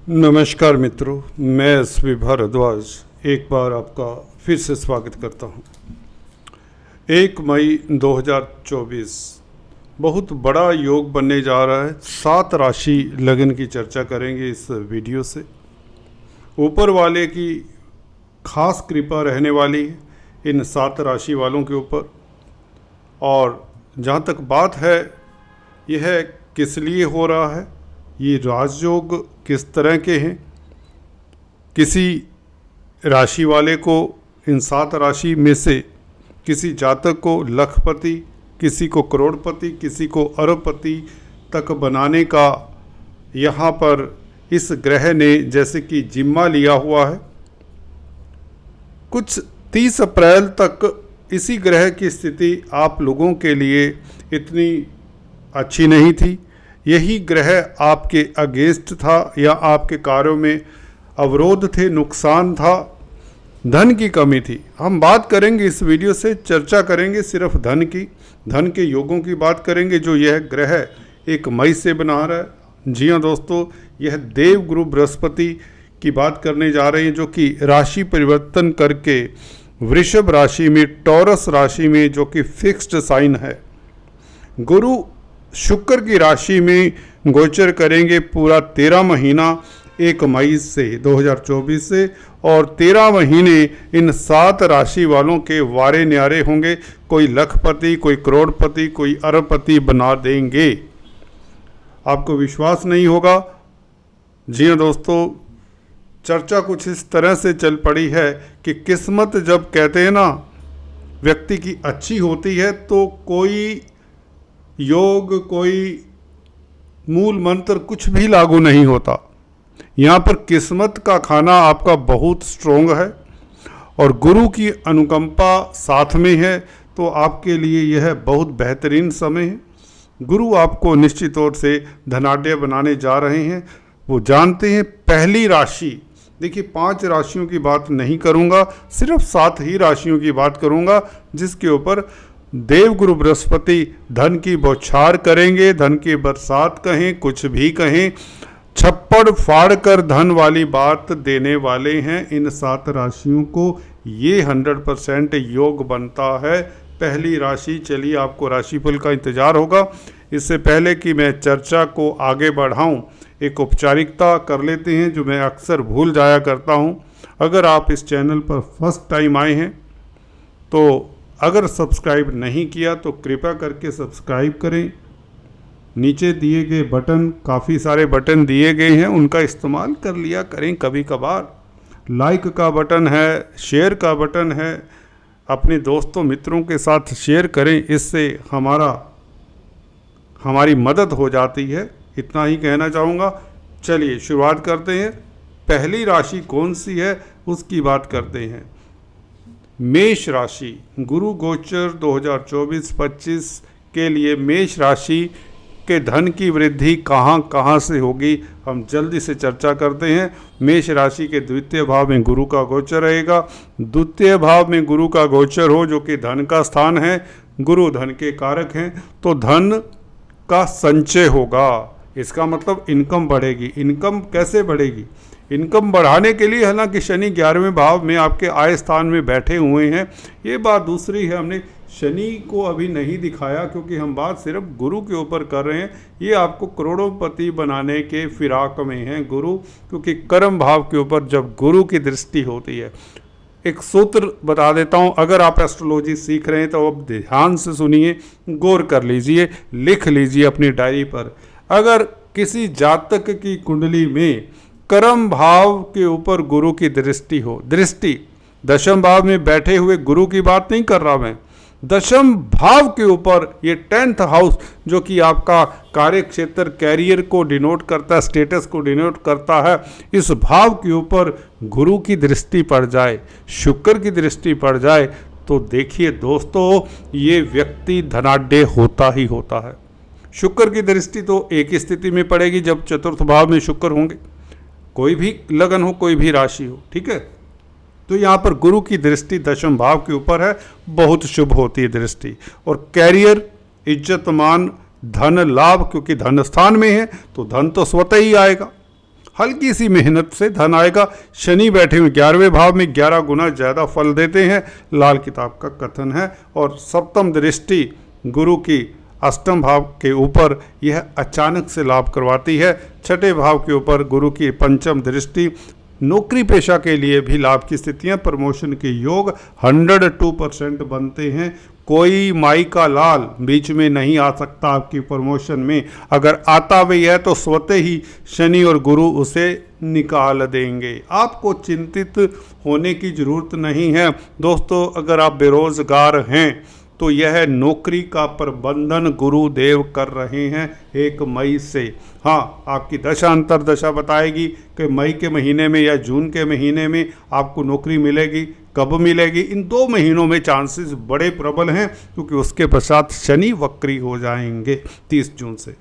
नमस्कार मित्रों, मैं एसवी भारद्वाज एक बार आपका फिर से स्वागत करता हूं। 1 मई 2024 बहुत बड़ा योग बनने जा रहा है। 7 राशि लगन की चर्चा करेंगे इस वीडियो से। ऊपर वाले की खास कृपा रहने वाली है इन 7 राशि वालों के ऊपर। और जहाँ तक बात है, यह किस लिए हो रहा है, ये राजयोग किस तरह के हैं, किसी राशि वाले को इन 7 राशि में से किसी जातक को लखपति, किसी को करोड़पति, किसी को अरबपति तक बनाने का यहाँ पर इस ग्रह ने जैसे कि जिम्मा लिया हुआ है। कुछ 30 अप्रैल तक इसी ग्रह की स्थिति आप लोगों के लिए इतनी अच्छी नहीं थी। यही ग्रह आपके अगेंस्ट था या आपके कार्यों में अवरोध थे, नुकसान था, धन की कमी थी। हम बात करेंगे इस वीडियो से, चर्चा करेंगे सिर्फ धन की, धन के योगों की बात करेंगे जो यह ग्रह 1 मई से बना रहा है। जी हाँ दोस्तों, यह देवगुरु बृहस्पति की बात करने जा रहे हैं जो कि राशि परिवर्तन करके वृषभ राशि में, टॉरस राशि में, जो कि फिक्स्ड साइन है, गुरु शुक्र की राशि में गोचर करेंगे पूरा 13 महीना 1 मई से 2024 से। और 13 महीने इन 7 राशि वालों के वारे न्यारे होंगे। कोई लखपति, कोई करोड़पति, कोई अरबपति बना देंगे। आपको विश्वास नहीं होगा। जी हाँ दोस्तों, चर्चा कुछ इस तरह से चल पड़ी है कि किस्मत जब कहते हैं ना व्यक्ति की अच्छी होती है तो कोई योग, कोई मूल मंत्र कुछ भी लागू नहीं होता। यहाँ पर किस्मत का खाना आपका बहुत स्ट्रोंग है और गुरु की अनुकंपा साथ में है, तो आपके लिए यह बहुत बेहतरीन समय है। गुरु आपको निश्चित तौर से धनाढ्य बनाने जा रहे हैं। वो जानते हैं। पहली राशि, देखिए 5 राशियों की बात नहीं करूँगा, सिर्फ 7 ही राशियों की बात करूँगा जिसके ऊपर देवगुरु बृहस्पति धन की बौछार करेंगे। धन की बरसात कहें, कुछ भी कहें, छप्पड़ फाड़ कर धन वाली बात देने वाले हैं इन 7 राशियों को। ये 100% योग बनता है। पहली राशि, चलिए आपको राशिफल का इंतजार होगा। इससे पहले कि मैं चर्चा को आगे बढ़ाऊं, एक औपचारिकता कर लेते हैं जो मैं अक्सर भूल जाया करता हूं। अगर आप इस चैनल पर फर्स्ट टाइम आए हैं तो अगर सब्सक्राइब नहीं किया तो कृपया करके सब्सक्राइब करें। नीचे दिए गए बटन, काफ़ी सारे बटन दिए गए हैं, उनका इस्तेमाल कर लिया करें कभी कभार। लाइक का बटन है, शेयर का बटन है, अपने दोस्तों मित्रों के साथ शेयर करें, इससे हमारी मदद हो जाती है। इतना ही कहना चाहूँगा। चलिए शुरुआत करते हैं। पहली राशि कौन सी है उसकी बात करते हैं। मेष राशि, गुरु गोचर 2024-25 के लिए मेष राशि के धन की वृद्धि कहाँ से होगी, हम जल्दी से चर्चा करते हैं। मेष राशि के द्वितीय भाव में गुरु का गोचर रहेगा। द्वितीय भाव में गुरु का गोचर हो जो कि धन का स्थान है, गुरु धन के कारक हैं, तो धन का संचय होगा। इसका मतलब इनकम बढ़ेगी। इनकम कैसे बढ़ेगी? इनकम बढ़ाने के लिए, हालांकि शनि 11वें भाव में आपके आय स्थान में बैठे हुए हैं, ये बात दूसरी है। हमने शनि को अभी नहीं दिखाया क्योंकि हम बात सिर्फ गुरु के ऊपर कर रहे हैं। ये आपको करोड़ोंपति बनाने के फिराक में हैं गुरु, क्योंकि कर्म भाव के ऊपर जब गुरु की दृष्टि होती है। एक सूत्र बता देता हूँ, अगर आप एस्ट्रोलॉजी सीख रहे हैं तो अब ध्यान से सुनिए, गौर कर लीजिए, लिख लीजिए अपनी डायरी पर। अगर किसी जातक की कुंडली में कर्म भाव के ऊपर गुरु की दृष्टि हो, दृष्टि दशम भाव में बैठे हुए गुरु की बात नहीं कर रहा मैं, दशम भाव के ऊपर, ये 10th हाउस जो कि आपका कार्य क्षेत्र, कैरियर को डिनोट करता है, स्टेटस को डिनोट करता है, इस भाव के ऊपर गुरु की दृष्टि पड़ जाए, शुक्र की दृष्टि पड़ जाए, तो देखिए दोस्तों, ये व्यक्ति धनाढ्य होता ही होता है। शुक्र की दृष्टि तो एक ही स्थिति में पड़ेगी जब 4th भाव में शुक्र होंगे, कोई भी लगन हो, कोई भी राशि हो, ठीक है। तो यहाँ पर गुरु की दृष्टि दशम भाव के ऊपर है, बहुत शुभ होती है दृष्टि। और कैरियर, इज्जत मान, धन लाभ, क्योंकि धन स्थान में है तो धन तो स्वतः ही आएगा। हल्की सी मेहनत से धन आएगा। शनि बैठे हुए 11वें भाव में 11 गुना ज़्यादा फल देते हैं, लाल किताब का कथन है। और सप्तम दृष्टि गुरु की अष्टम भाव के ऊपर यह अचानक से लाभ करवाती है। छठे भाव के ऊपर गुरु की पंचम दृष्टि नौकरी पेशा के लिए भी लाभ की स्थितियां, प्रमोशन के योग 102% बनते हैं। कोई माई का लाल बीच में नहीं आ सकता आपकी प्रमोशन में। अगर आता भी है तो स्वतः ही शनि और गुरु उसे निकाल देंगे। आपको चिंतित होने की ज़रूरत नहीं है दोस्तों। अगर आप बेरोजगार हैं तो यह नौकरी का प्रबंधन गुरुदेव कर रहे हैं 1 मई से। हाँ, आपकी दशा अंतरदशा बताएगी कि मई के महीने में या जून के महीने में आपको नौकरी मिलेगी। कब मिलेगी? इन 2 महीनों में चांसेस बड़े प्रबल हैं, क्योंकि उसके पश्चात शनि वक्री हो जाएंगे 30 जून से।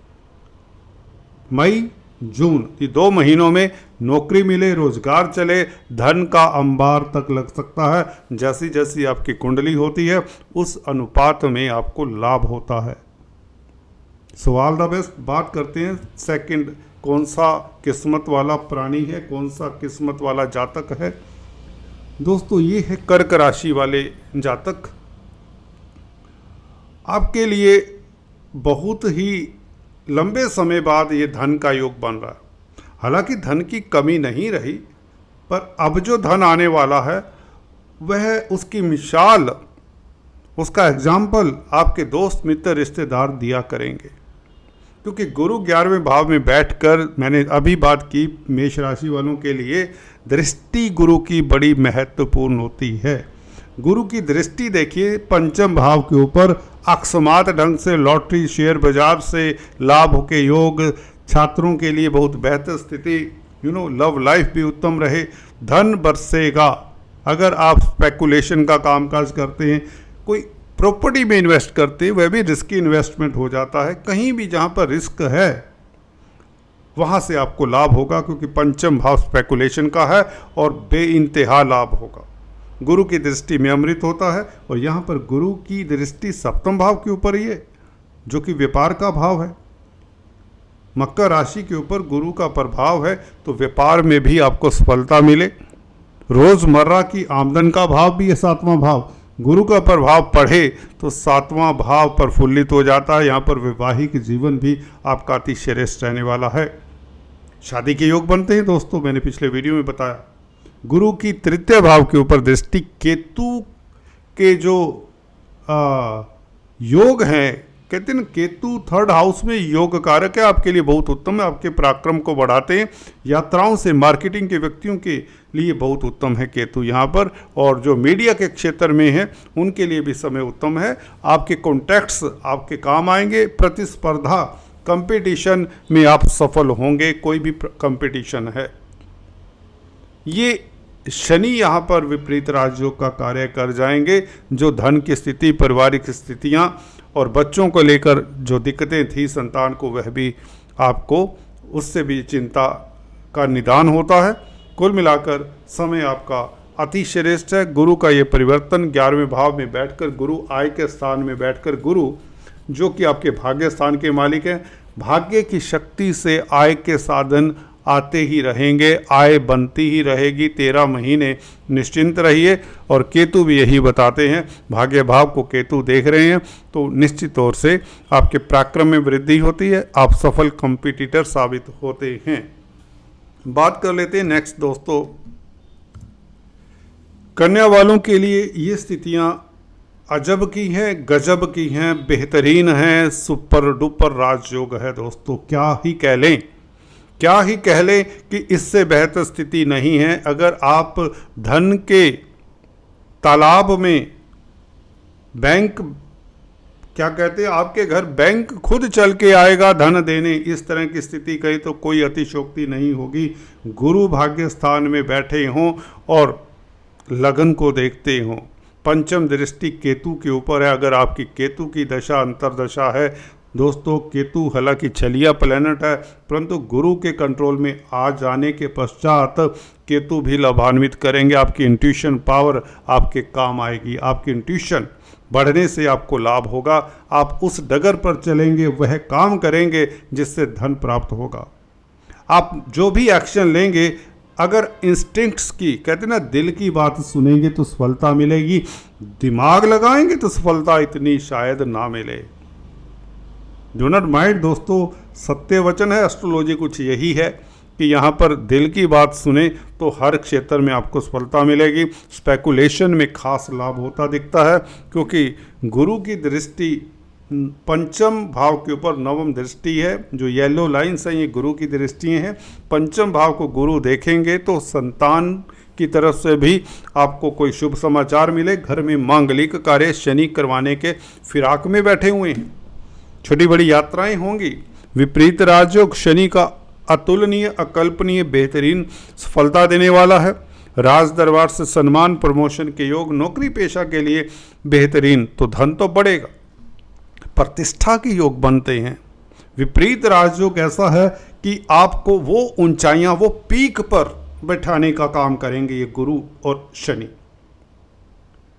मई जून, ये 2 महीनों में नौकरी मिले, रोजगार चले, धन का अंबार तक लग सकता है। जैसी जैसी आपकी कुंडली होती है उस अनुपात में आपको लाभ होता है। सवाल द बेस्ट बात करते हैं सेकंड, कौन सा किस्मत वाला प्राणी है, कौन सा किस्मत वाला जातक है। दोस्तों ये है कर्क राशि वाले जातक। आपके लिए बहुत ही लंबे समय बाद ये धन का योग बन रहा है। हालांकि धन की कमी नहीं रही, पर अब जो धन आने वाला है वह उसकी मिसाल, उसका एग्जाम्पल आपके दोस्त मित्र रिश्तेदार दिया करेंगे। क्योंकि गुरु 11वें भाव में बैठकर, मैंने अभी बात की मेष राशि वालों के लिए दृष्टि गुरु की बड़ी महत्वपूर्ण होती है। गुरु की दृष्टि देखिए पंचम भाव के ऊपर, अकस्मात ढंग से लॉटरी, शेयर बाजार से लाभ के योग, छात्रों के लिए बहुत बेहतर स्थिति, लव लाइफ भी उत्तम रहे, धन बरसेगा। अगर आप स्पेकुलेशन का कामकाज करते हैं, कोई प्रॉपर्टी में इन्वेस्ट करते हैं, वह भी रिस्की इन्वेस्टमेंट हो जाता है। कहीं भी जहाँ पर रिस्क है वहाँ से आपको लाभ होगा, क्योंकि पंचम भाव स्पेकुलेशन का है और बेइंतहा लाभ होगा। गुरु की दृष्टि में अमृत होता है, और यहाँ पर गुरु की दृष्टि सप्तम भाव के ऊपर ही है, जो कि व्यापार का भाव है। मकर राशि के ऊपर गुरु का प्रभाव है, तो व्यापार में भी आपको सफलता मिले। रोजमर्रा की आमदन का भाव भी है 7वां भाव। गुरु का प्रभाव पढ़े तो 7वां भाव प्रफुल्लित हो जाता है। यहाँ पर वैवाहिक जीवन भी आपका अति श्रेष्ठ रहने वाला है। शादी के योग बनते हैं दोस्तों, मैंने पिछले वीडियो में बताया। गुरु की तृतीय भाव के ऊपर दृष्टि, केतु के जो योग हैं, कहते हैं ना केतु 3rd हाउस में योग कारक है, आपके लिए बहुत उत्तम है। आपके पराक्रम को बढ़ाते हैं। यात्राओं से मार्केटिंग के व्यक्तियों के लिए बहुत उत्तम है केतु यहाँ पर। और जो मीडिया के क्षेत्र में है उनके लिए भी समय उत्तम है। आपके कॉन्टैक्ट्स आपके काम आएंगे। प्रतिस्पर्धा, कंपटीशन में आप सफल होंगे, कोई भी कंपटीशन है। ये शनि यहाँ पर विपरीत राजयोग का कार्य कर जाएंगे, जो धन की स्थिति, पारिवारिक स्थितियाँ और बच्चों को लेकर जो दिक्कतें थी संतान को, वह भी आपको उससे भी चिंता का निदान होता है। कुल मिलाकर समय आपका अति श्रेष्ठ है। गुरु का ये परिवर्तन 11वें भाव में बैठकर, गुरु आय के स्थान में बैठकर, गुरु जो कि आपके भाग्य स्थान के मालिक हैं, भाग्य की शक्ति से आय के साधन आते ही रहेंगे, आय बनती ही रहेगी। 13 महीने निश्चिंत रहिए। और केतु भी यही बताते हैं, भाग्य भाव को केतु देख रहे हैं तो निश्चित तौर से आपके पराक्रम में वृद्धि होती है, आप सफल कंपटीटर साबित होते हैं। बात कर लेते हैं नेक्स्ट दोस्तों, कन्या वालों के लिए ये स्थितियां अजब की हैं, गजब की हैं, बेहतरीन हैं, सुपर डुपर राजयोग है दोस्तों। क्या ही कह लें, क्या ही कह लें कि इससे बेहतर स्थिति नहीं है। अगर आप धन के तालाब में, बैंक क्या कहते हैं, आपके घर बैंक खुद चल के आएगा धन देने, इस तरह की स्थिति कही तो कोई अतिशोक्ति नहीं होगी। गुरु भाग्य स्थान में बैठे हों और लगन को देखते हों। पंचम दृष्टि केतु के ऊपर है। अगर आपकी केतु की दशा अंतरदशा है दोस्तों, केतु हालांकि छलिया प्लैनेट है, परंतु गुरु के कंट्रोल में आ जाने के पश्चात केतु भी लाभान्वित करेंगे। आपकी इंट्यूशन पावर आपके काम आएगी। आपकी इंट्यूशन बढ़ने से आपको लाभ होगा। आप उस डगर पर चलेंगे, वह काम करेंगे जिससे धन प्राप्त होगा। आप जो भी एक्शन लेंगे, अगर इंस्टिंक्ट्स की, कहते हैं ना, दिल की बात सुनेंगे तो सफलता मिलेगी, दिमाग लगाएंगे तो सफलता इतनी शायद ना मिले। डू नॉट माइंड दोस्तों, सत्य वचन है। एस्ट्रोलॉजी कुछ यही है कि यहाँ पर दिल की बात सुने तो हर क्षेत्र में आपको सफलता मिलेगी। स्पेकुलेशन में खास लाभ होता दिखता है, क्योंकि गुरु की दृष्टि पंचम भाव के ऊपर नवम दृष्टि है। जो येलो लाइन्स हैं ये गुरु की दृष्टियाँ हैं। पंचम भाव को गुरु देखेंगे तो संतान की तरफ से भी आपको कोई शुभ समाचार मिले। घर में मांगलिक कार्य शनि करवाने के फिराक में बैठे हुए हैं। छोटी बड़ी यात्राएं होंगी। विपरीत राजयोग शनि का अतुलनीय, अकल्पनीय, बेहतरीन सफलता देने वाला है। राज दरबार से सम्मान, प्रमोशन के योग, नौकरी पेशा के लिए बेहतरीन। तो धन तो बढ़ेगा, प्रतिष्ठा के योग बनते हैं। विपरीत राजयोग ऐसा है कि आपको वो ऊंचाइयां, वो पीक पर बैठाने का काम करेंगे ये गुरु और शनि।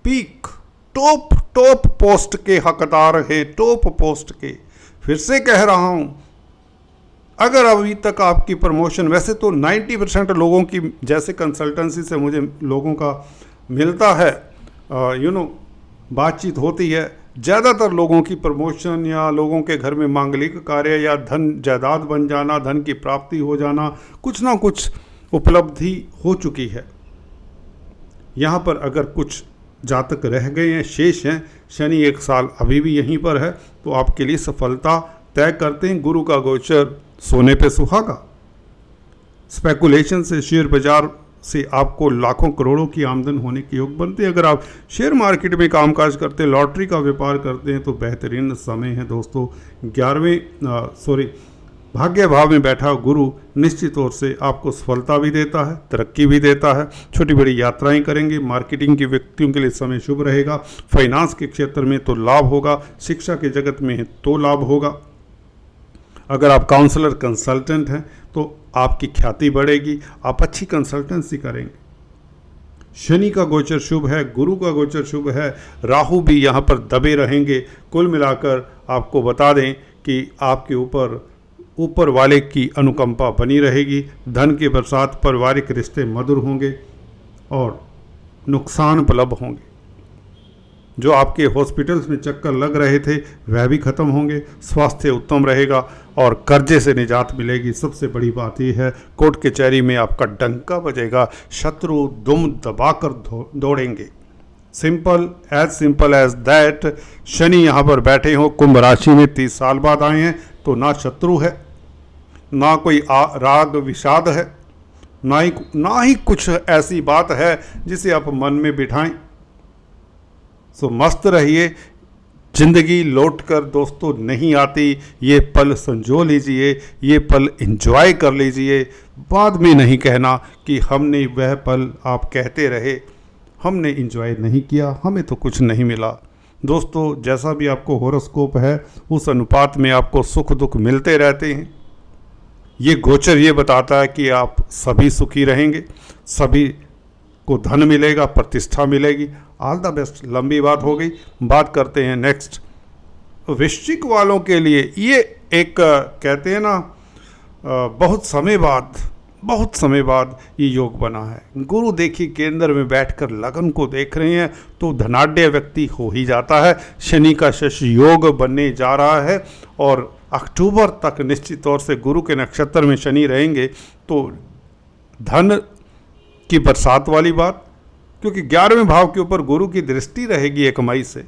पीक, टॉप पोस्ट के हकदार हैं, टॉप पोस्ट के। फिर से कह रहा हूं, अगर अभी तक आपकी प्रमोशन, वैसे तो 90% लोगों की, जैसे कंसल्टेंसी से मुझे लोगों का मिलता है, बातचीत होती है, ज़्यादातर लोगों की प्रमोशन या लोगों के घर में मांगलिक कार्य या धन जायदाद बन जाना, धन की प्राप्ति हो जाना, कुछ ना कुछ उपलब्धि हो चुकी है। यहाँ पर अगर कुछ जातक रह गए हैं, शेष हैं, शनि 1 साल अभी भी यहीं पर है, तो आपके लिए सफलता तय करते हैं। गुरु का गोचर सोने पे सुहागा। स्पेकुलेशन से, शेयर बाजार से आपको लाखों करोड़ों की आमदन होने के योग बनते हैं। अगर आप शेयर मार्केट में कामकाज करते हैं, लॉटरी का व्यापार करते हैं, तो बेहतरीन समय है दोस्तों। 11वें भाग्य भाव में बैठा गुरु निश्चित तौर से आपको सफलता भी देता है, तरक्की भी देता है। छोटी बड़ी यात्राएं करेंगे। मार्केटिंग के व्यक्तियों के लिए समय शुभ रहेगा। फाइनेंस के क्षेत्र में तो लाभ होगा, शिक्षा के जगत में तो लाभ होगा। अगर आप काउंसलर, कंसल्टेंट हैं तो आपकी ख्याति बढ़ेगी, आप अच्छी कंसल्टेंसी करेंगे। शनि का गोचर शुभ है, गुरु का गोचर शुभ है, राहु भी यहाँ पर दबे रहेंगे। कुल मिलाकर आपको बता दें कि आपके ऊपर वाले की अनुकंपा बनी रहेगी। धन की बरसात, पारिवारिक रिश्ते मधुर होंगे और नुकसान उपलब्ध होंगे। जो आपके हॉस्पिटल्स में चक्कर लग रहे थे वह भी खत्म होंगे। स्वास्थ्य उत्तम रहेगा और कर्जे से निजात मिलेगी। सबसे बड़ी बात यह है, कोर्ट कचहरी में आपका डंका बजेगा, शत्रु दुम दबाकर दौड़ेंगे। Simple as that. शनि यहाँ पर बैठे हो, कुंभ राशि में 30 साल बाद आए हैं, तो ना शत्रु है, ना कोई राग विषाद है, ना ही कुछ ऐसी बात है जिसे आप मन में बिठाएं। सो मस्त रहिए। जिंदगी लौट कर दोस्तों नहीं आती, ये पल संजो लीजिए, ये पल एंजॉय कर लीजिए। बाद में नहीं कहना कि हमने वह पल, आप कहते रहे हमने एंजॉय नहीं किया, हमें तो कुछ नहीं मिला। दोस्तों, जैसा भी आपको हॉरोस्कोप है उस अनुपात में आपको सुख दुख मिलते रहते हैं। ये गोचर ये बताता है कि आप सभी सुखी रहेंगे, सभी को धन मिलेगा, प्रतिष्ठा मिलेगी। All the best. लंबी बात हो गई, बात करते हैं नेक्स्ट वृश्चिक वालों के लिए। ये एक कहते हैं ना, बहुत समय बाद ये योग बना है। गुरु देखिए केंद्र में बैठकर लगन को देख रहे हैं तो धनाढ्य व्यक्ति हो ही जाता है। शनि का शश योग बनने जा रहा है और अक्टूबर तक निश्चित तौर से गुरु के नक्षत्र में शनि रहेंगे तो धन की बरसात वाली बात, क्योंकि 11वें भाव के ऊपर गुरु की दृष्टि रहेगी 1 मई से,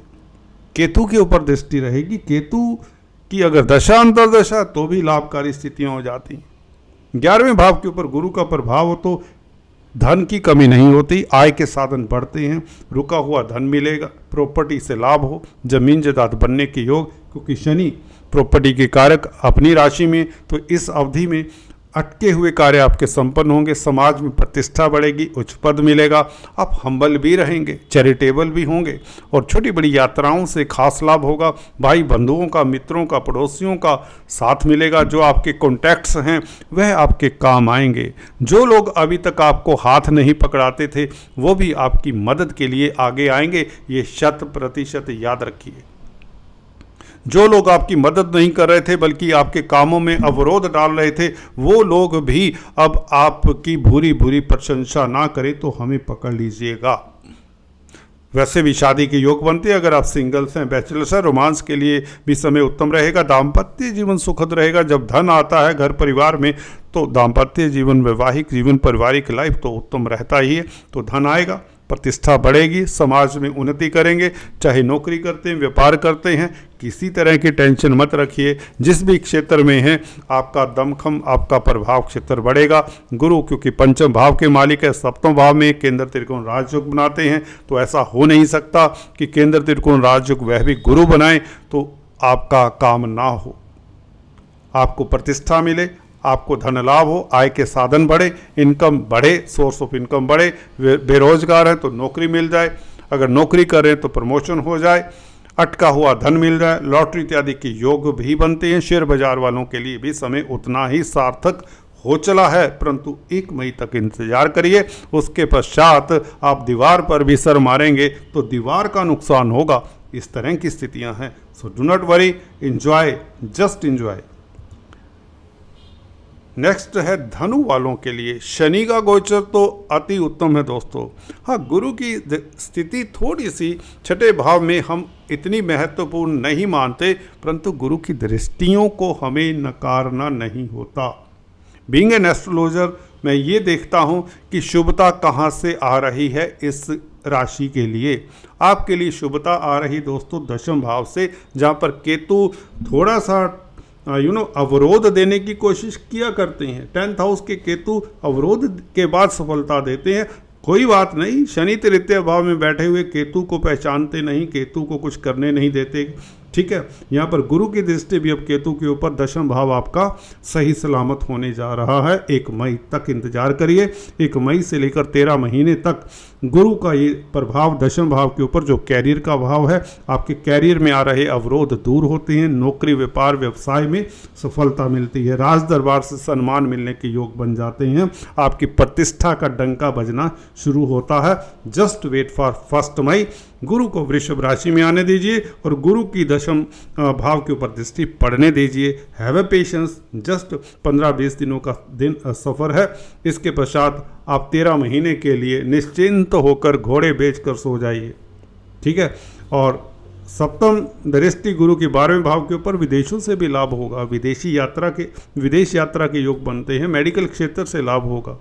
केतु के ऊपर दृष्टि रहेगी। केतु की अगर दशा अंतर्दशा तो भी लाभकारी स्थितियां हो जाती हैं। 11वें भाव के ऊपर गुरु का प्रभाव हो तो धन की कमी नहीं होती, आय के साधन बढ़ते हैं, रुका हुआ धन मिलेगा, प्रॉपर्टी से लाभ हो, जमीन जायदाद बनने के योग, क्योंकि शनि प्रॉपर्टी के कारक अपनी राशि में, तो इस अवधि में अटके हुए कार्य आपके संपन्न होंगे। समाज में प्रतिष्ठा बढ़ेगी, उच्च पद मिलेगा, आप हम्बल भी रहेंगे, चैरिटेबल भी होंगे और छोटी बड़ी यात्राओं से खास लाभ होगा। भाई बंधुओं का, मित्रों का, पड़ोसियों का साथ मिलेगा। जो आपके कॉन्टैक्ट्स हैं वह आपके काम आएंगे। जो लोग अभी तक आपको हाथ नहीं पकड़ाते थे वो भी आपकी मदद के लिए आगे आएंगे। ये 100% याद रखिए। जो लोग आपकी मदद नहीं कर रहे थे बल्कि आपके कामों में अवरोध डाल रहे थे, वो लोग भी अब आपकी बुरी बुरी प्रशंसा ना करें तो हमें पकड़ लीजिएगा। वैसे भी शादी के योग बनते हैं। अगर आप सिंगल्स हैं, बैचलर्स हैं, रोमांस के लिए भी समय उत्तम रहेगा। दाम्पत्य जीवन सुखद रहेगा। जब धन आता है घर परिवार में तो दाम्पत्य जीवन, वैवाहिक जीवन, पारिवारिक लाइफ तो उत्तम रहता ही है। तो धन आएगा, प्रतिष्ठा बढ़ेगी, समाज में उन्नति करेंगे। चाहे नौकरी करते हैं, व्यापार करते हैं, किसी तरह की टेंशन मत रखिए। जिस भी क्षेत्र में हैं आपका दमखम, आपका प्रभाव क्षेत्र बढ़ेगा। गुरु क्योंकि पंचम भाव के मालिक है, सप्तम भाव में केंद्र त्रिकोण राजयोग बनाते हैं, तो ऐसा हो नहीं सकता कि केंद्र त्रिकोण राजयोग वह भी गुरु बनाए तो आपका काम ना हो। आपको प्रतिष्ठा मिले, आपको धन लाभ हो, आय के साधन बढ़े, इनकम बढ़े, सोर्स ऑफ इनकम बढ़े। बेरोजगार हैं तो नौकरी मिल जाए, अगर नौकरी कर रहे हैं तो प्रमोशन हो जाए, अटका हुआ धन मिल जाए। लॉटरी इत्यादि के योग भी बनते हैं। शेयर बाजार वालों के लिए भी समय उतना ही सार्थक हो चला है, परंतु 1 मई तक इंतजार करिए। उसके पश्चात आप दीवार पर भी सर मारेंगे तो दीवार का नुकसान होगा। इस तरह की स्थितियां हैं। So do not worry, enjoy, just enjoy. Next है धनु वालों के लिए शनि का गोचर तो अति उत्तम है दोस्तों। हाँ, गुरु की स्थिति थोड़ी सी छठे भाव में हम इतनी महत्वपूर्ण नहीं मानते, परंतु गुरु की दृष्टियों को हमें नकारना नहीं होता। बीइंग एन एस्ट्रोलॉजर मैं ये देखता हूँ कि शुभता कहाँ से आ रही है। इस राशि के लिए आपके लिए शुभता आ रही दोस्तों दशम भाव से, जहाँ पर केतु थोड़ा सा अवरोध देने की कोशिश किया करते हैं। 10th हाउस के केतु अवरोध के बाद सफलता देते हैं। कोई बात नहीं, शनि तृतीय भाव में बैठे हुए केतु को पहचानते नहीं, केतु को कुछ करने नहीं देते। ठीक है, यहाँ पर गुरु की दृष्टि भी अब केतु के ऊपर, दशम भाव आपका सही सलामत होने जा रहा है। 1 मई तक इंतजार करिए। 1 मई से लेकर 13 महीने तक गुरु का ये प्रभाव दशम भाव के ऊपर, जो कैरियर का भाव है, आपके कैरियर में आ रहे अवरोध दूर होते हैं। नौकरी, व्यापार, व्यवसाय में सफलता मिलती है। राज दरबार से सम्मान मिलने के योग बन जाते हैं। आपकी प्रतिष्ठा का डंका बजना शुरू होता है। जस्ट वेट फॉर 1 मई। गुरु को वृषभ राशि में आने दीजिए और गुरु की दशम भाव के ऊपर दृष्टि पड़ने दीजिए। Have a patience. जस्ट 15-20 दिनों का दिन सफ़र है। इसके पश्चात आप 13 महीने के लिए निश्चिंत होकर घोड़े बेचकर सो जाइए। ठीक है, और सप्तम दृष्टि गुरु की 12वें भाव के ऊपर, विदेशों से भी लाभ होगा। विदेश यात्रा के योग बनते हैं। मेडिकल क्षेत्र से लाभ होगा।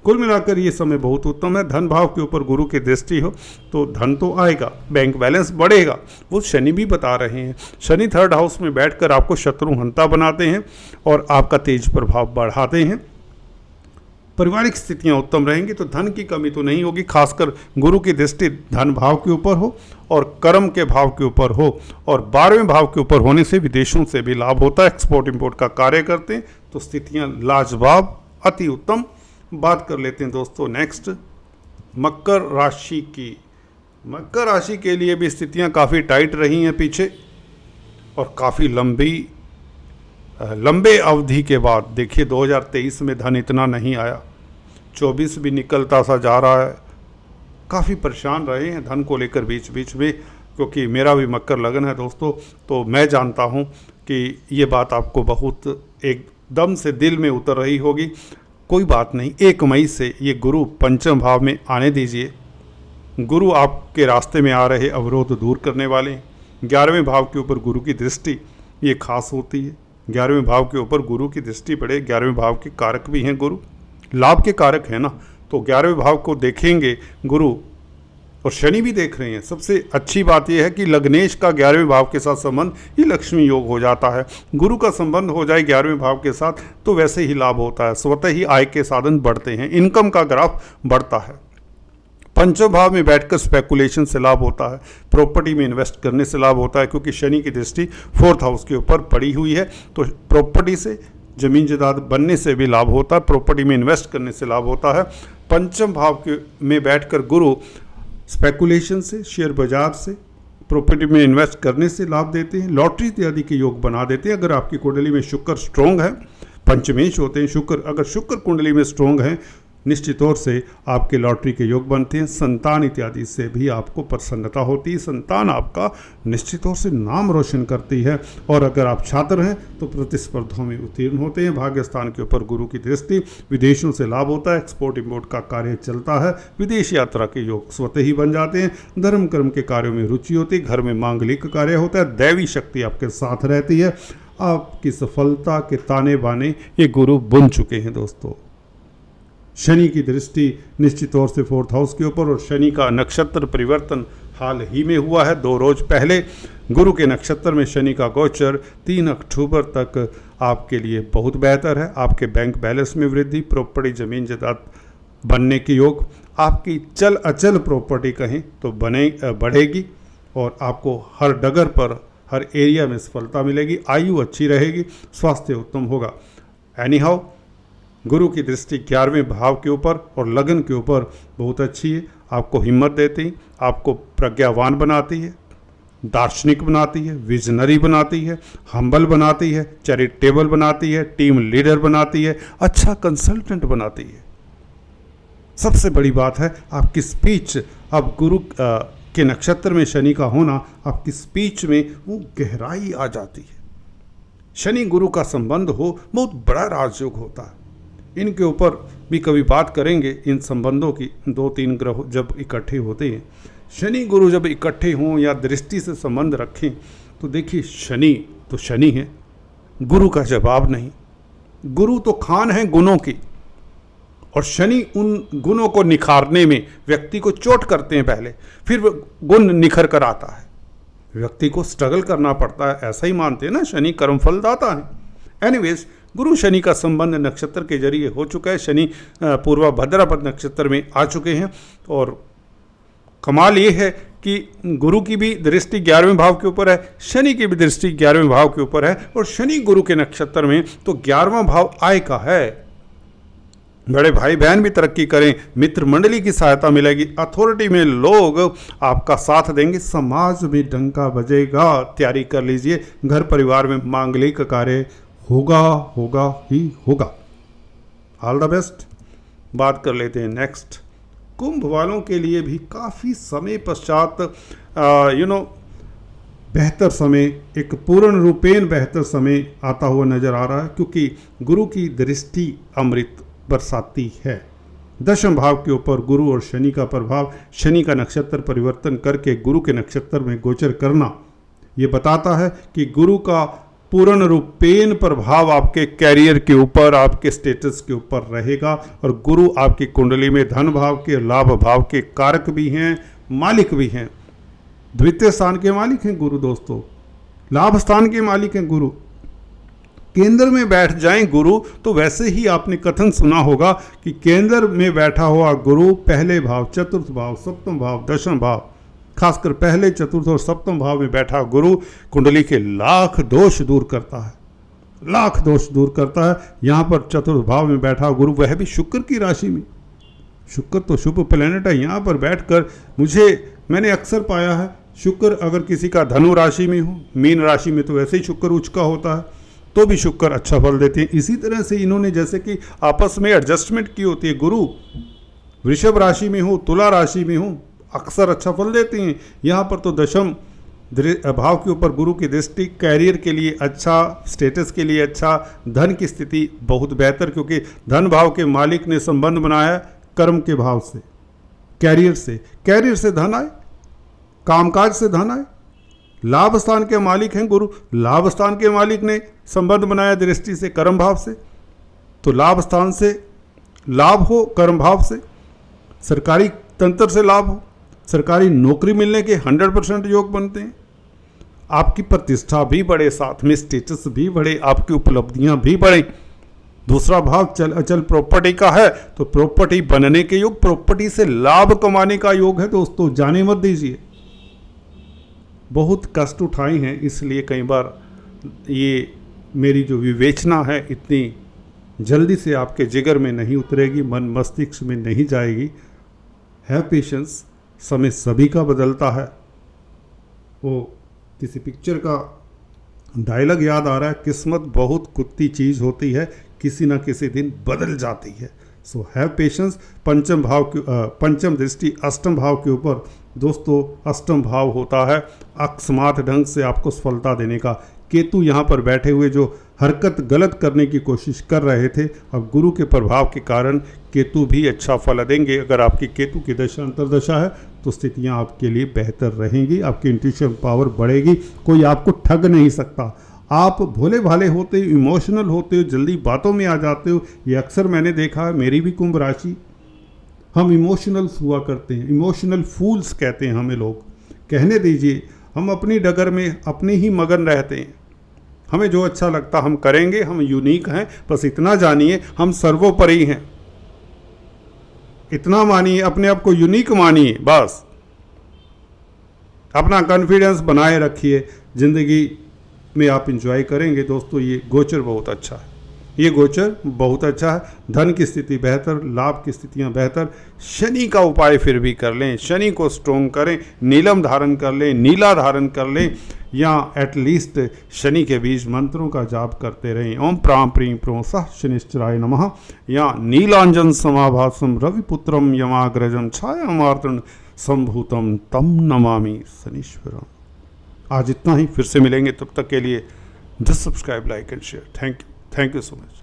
कुल मिलाकर ये समय बहुत उत्तम है। धन भाव के ऊपर गुरु की दृष्टि हो तो धन तो आएगा, बैंक बैलेंस बढ़ेगा। वो शनि भी बता रहे हैं। शनि 3rd हाउस में बैठकर आपको शत्रुहंता बनाते हैं और आपका तेज प्रभाव बढ़ाते हैं। पारिवारिक स्थितियां उत्तम रहेंगी तो धन की कमी तो नहीं होगी। खासकर गुरु की दृष्टि धन भाव के ऊपर हो और कर्म के भाव के ऊपर हो, और 12वें भाव के ऊपर होने से विदेशों से भी लाभ होता है। एक्सपोर्ट इंपोर्ट का कार्य करते हैं तो स्थितियां लाजवाब, अति उत्तम। बात कर लेते हैं दोस्तों नेक्स्ट मकर राशि की। मकर राशि के लिए भी स्थितियां काफ़ी टाइट रही हैं पीछे, और काफ़ी लंबे अवधि के बाद देखिए 2023 में धन इतना नहीं आया, 24 भी निकलता सा जा रहा है। काफ़ी परेशान रहे हैं धन को लेकर बीच बीच में, क्योंकि मेरा भी मकर लगन है दोस्तों, तो मैं जानता हूं कि ये बात आपको बहुत एकदम से दिल में उतर रही होगी। कोई बात नहीं, 1 मई से ये गुरु पंचम भाव में आने दीजिए। गुरु आपके रास्ते में आ रहे अवरोध दूर करने वाले हैं। 11वें भाव के ऊपर गुरु की दृष्टि ये खास होती है। 11वें भाव के ऊपर गुरु की दृष्टि पड़े। 11वें भाव के कारक भी हैं गुरु, लाभ के कारक है ना, तो 11वें भाव को देखेंगे गुरु, और शनि भी देख रहे हैं। सबसे अच्छी बात यह है कि लग्नेश का 11वें भाव के साथ संबंध ये लक्ष्मी योग हो जाता है। गुरु का संबंध हो जाए 11वें भाव के साथ तो वैसे ही लाभ होता है। स्वतः ही आय के साधन बढ़ते हैं, इनकम का ग्राफ बढ़ता है। पंचम भाव में बैठकर स्पेकुलेशन से लाभ होता है, प्रॉपर्टी में इन्वेस्ट करने से लाभ होता है, क्योंकि शनि की दृष्टि 4th हाउस के ऊपर पड़ी हुई है। तो प्रॉपर्टी से, जमीन जायदाद बनने से भी लाभ होता है, प्रॉपर्टी में इन्वेस्ट करने से लाभ होता है। पंचम भाव में बैठकर गुरु स्पेकुलेशन से, शेयर बाजार से, प्रॉपर्टी में इन्वेस्ट करने से लाभ देते हैं। लॉटरी इत्यादि के योग बना देते हैं। अगर आपकी कुंडली में शुक्र स्ट्रोंग है, पंचमेश होते हैं शुक्र, अगर शुक्र कुंडली में स्ट्रोंग है निश्चित तौर से आपके लॉटरी के योग बनते हैं। संतान इत्यादि से भी आपको प्रसन्नता होती है। संतान आपका निश्चित तौर से नाम रोशन करती है। और अगर आप छात्र हैं तो प्रतिस्पर्धाओं में उत्तीर्ण होते हैं। भाग्य स्थान के ऊपर गुरु की दृष्टि, विदेशों से लाभ होता है। एक्सपोर्ट इंपोर्ट का कार्य चलता है। विदेश यात्रा के योग स्वतः ही बन जाते हैं। धर्म कर्म के कार्यों में रुचि होती है। घर में मांगलिक कार्य होता है। दैवी शक्ति आपके साथ रहती है। आपकी सफलता के ताने बाने ये गुरु बुन चुके हैं दोस्तों। शनि की दृष्टि निश्चित तौर से 4th हाउस के ऊपर, और शनि का नक्षत्र परिवर्तन हाल ही में हुआ है। 2 रोज पहले गुरु के नक्षत्र में शनि का गोचर 3 अक्टूबर तक आपके लिए बहुत बेहतर है। आपके बैंक बैलेंस में वृद्धि, प्रॉपर्टी जमीन जायदाद बनने के योग, आपकी चल अचल प्रॉपर्टी कहें तो बढ़ेगी और आपको हर डगर पर, हर एरिया में सफलता मिलेगी। आयु अच्छी रहेगी, स्वास्थ्य उत्तम होगा। एनी हाउ, गुरु की दृष्टि 11वें भाव के ऊपर और लगन के ऊपर बहुत अच्छी है। आपको हिम्मत देती, आपको प्रज्ञावान बनाती है, दार्शनिक बनाती है, विजनरी बनाती है, हम्बल बनाती है, चैरिटेबल बनाती है, टीम लीडर बनाती है, अच्छा कंसल्टेंट बनाती है। सबसे बड़ी बात है आपकी स्पीच। अब गुरु के नक्षत्र में शनि का होना, आपकी स्पीच में वो गहराई आ जाती है। शनि गुरु का संबंध हो, बहुत बड़ा राजयोग होता है। इनके ऊपर भी कभी बात करेंगे, इन संबंधों की। 2-3 ग्रह जब इकट्ठे होते हैं, शनि गुरु जब इकट्ठे हों या दृष्टि से संबंध रखें, तो देखिए शनि तो शनि है, गुरु का जवाब नहीं। गुरु तो खान है गुणों की, और शनि उन गुणों को निखारने में व्यक्ति को चोट करते हैं पहले, फिर गुण निखर कर आता है। व्यक्ति को स्ट्रगल करना पड़ता है, ऐसा ही मानते हैं ना, शनि कर्मफल दाता है। एनीवेज, गुरु शनि का संबंध नक्षत्र के जरिए हो चुका है। शनि पूर्वा भद्रापद नक्षत्र में आ चुके हैं, और कमाल ये है कि गुरु की भी दृष्टि 11वें भाव के ऊपर है, शनि की भी दृष्टि 11वें भाव के ऊपर है, और शनि गुरु के नक्षत्र में तो 11वां भाव आय का है। बड़े भाई बहन भी तरक्की करें, मित्र मंडली की सहायता मिलेगी, अथॉरिटी में लोग आपका साथ देंगे, समाज में डंका बजेगा। तैयारी कर लीजिए, घर परिवार में मांगलिक कार्य होगा ही होगा। All the best. बात कर लेते हैं नेक्स्ट। कुंभ वालों के लिए भी काफ़ी समय पश्चात बेहतर समय, एक पूर्ण रूपेण बेहतर समय आता हुआ नजर आ रहा है, क्योंकि गुरु की दृष्टि अमृत बरसाती है। 10वें भाव के ऊपर गुरु और शनि का प्रभाव, शनि का नक्षत्र परिवर्तन करके गुरु के नक्षत्र में गोचर करना, ये बताता है कि गुरु का पूर्ण रूपेण प्रभाव आपके कैरियर के ऊपर, आपके स्टेटस के ऊपर रहेगा। और गुरु आपकी कुंडली में धन भाव के, लाभ भाव के कारक भी हैं, मालिक भी हैं। द्वितीय स्थान के मालिक हैं गुरु दोस्तों, लाभ स्थान के मालिक हैं गुरु। केंद्र में बैठ जाएं गुरु, तो वैसे ही आपने कथन सुना होगा कि केंद्र में बैठा हुआ गुरु पहले भाव, चतुर्थ भाव, सप्तम भाव, 10वां भाव, खासकर पहले, चतुर्थ और सप्तम भाव में बैठा गुरु कुंडली के लाख दोष दूर करता है, लाख दोष दूर करता है। यहाँ पर चतुर्थ भाव में बैठा गुरु, वह भी शुक्र की राशि में। शुक्र तो शुभ प्लेनेट है। यहाँ पर बैठकर मैंने अक्सर पाया है, शुक्र अगर किसी का धनु राशि में हो, मीन राशि में तो वैसे ही शुक्र उच्च का होता है, तो भी शुक्र अच्छा फल देते हैं। इसी तरह से इन्होंने जैसे कि आपस में एडजस्टमेंट की होती है। गुरु वृषभ राशि में हो, तुला राशि में हो, अक्सर अच्छा फल देते हैं। यहाँ पर तो 10वें भाव के ऊपर गुरु की दृष्टि कैरियर के लिए अच्छा, स्टेटस के लिए अच्छा, धन की स्थिति बहुत बेहतर, क्योंकि धन भाव के मालिक ने संबंध बनाया कर्म के भाव से, कैरियर से धन आए, कामकाज से धन आए। लाभ स्थान के मालिक हैं गुरु, लाभ स्थान के मालिक ने संबंध बनाया दृष्टि से कर्म भाव से, तो लाभ स्थान से लाभ हो, कर्म भाव से सरकारी तंत्र से लाभ हो, सरकारी नौकरी मिलने के 100% योग बनते हैं। आपकी प्रतिष्ठा भी बढ़े, साथ में स्टेटस भी बढ़े, आपकी उपलब्धियां भी बढ़े। दूसरा भाव चल अचल प्रॉपर्टी का है, तो प्रॉपर्टी बनने के योग, प्रॉपर्टी से लाभ कमाने का योग है दोस्तों, जाने मत दीजिए। बहुत कष्ट उठाए हैं, इसलिए कई बार ये मेरी जो विवेचना है इतनी जल्दी से आपके जिगर में नहीं उतरेगी, मन मस्तिष्क में नहीं जाएगी। है पेशेंस, समय सभी का बदलता है। वो किसी पिक्चर का डायलॉग याद आ रहा है, किस्मत बहुत कुत्ती चीज़ होती है, किसी ना किसी दिन बदल जाती है। So have patience. पंचम दृष्टि अष्टम भाव के ऊपर दोस्तों, अष्टम भाव होता है अकस्मात ढंग से आपको सफलता देने का। केतु यहाँ पर बैठे हुए जो हरकत गलत करने की कोशिश कर रहे थे, अब गुरु के प्रभाव के कारण केतु भी अच्छा फल देंगे। अगर आपकी केतु की दशा अंतर्दशा है तो स्थितियाँ आपके लिए बेहतर रहेंगी, आपकी इंट्यूशन पावर बढ़ेगी, कोई आपको ठग नहीं सकता। आप भोले भाले होते हो, इमोशनल होते हो, जल्दी बातों में आ जाते हो। ये अक्सर मैंने देखा है, मेरी भी कुंभ राशि, हम इमोशनल्स हुआ करते हैं, इमोशनल फूल्स कहते हैं हमें लोग। कहने दीजिए, हम अपनी डगर में अपनी ही मगन रहते हैं, हमें जो अच्छा लगता हम करेंगे, हम यूनिक हैं। बस इतना जानिए, हम सर्वोपरि हैं, इतना मानिए, अपने आप को यूनिक मानिए। बस अपना कॉन्फिडेंस बनाए रखिए, ज़िंदगी में आप इंजॉय करेंगे। दोस्तों ये गोचर बहुत अच्छा है, ये गोचर बहुत अच्छा है। धन की स्थिति बेहतर, लाभ की स्थितियां बेहतर। शनि का उपाय फिर भी कर लें, शनि को स्ट्रोंग करें, नीलम धारण कर लें, नीला धारण कर लें, या एटलीस्ट शनि के बीज मंत्रों का जाप करते रहें। ओम प्रां प्रीं प्रों सह शनिश्चराय नमः, या नीलांजन समाभासम रविपुत्रम यमाग्रजम छायामार्तन संभूतम तम नमामि शनीश्वरम। आज इतना ही, फिर से मिलेंगे, तब तक के लिए just subscribe, like and share. Thank you so much.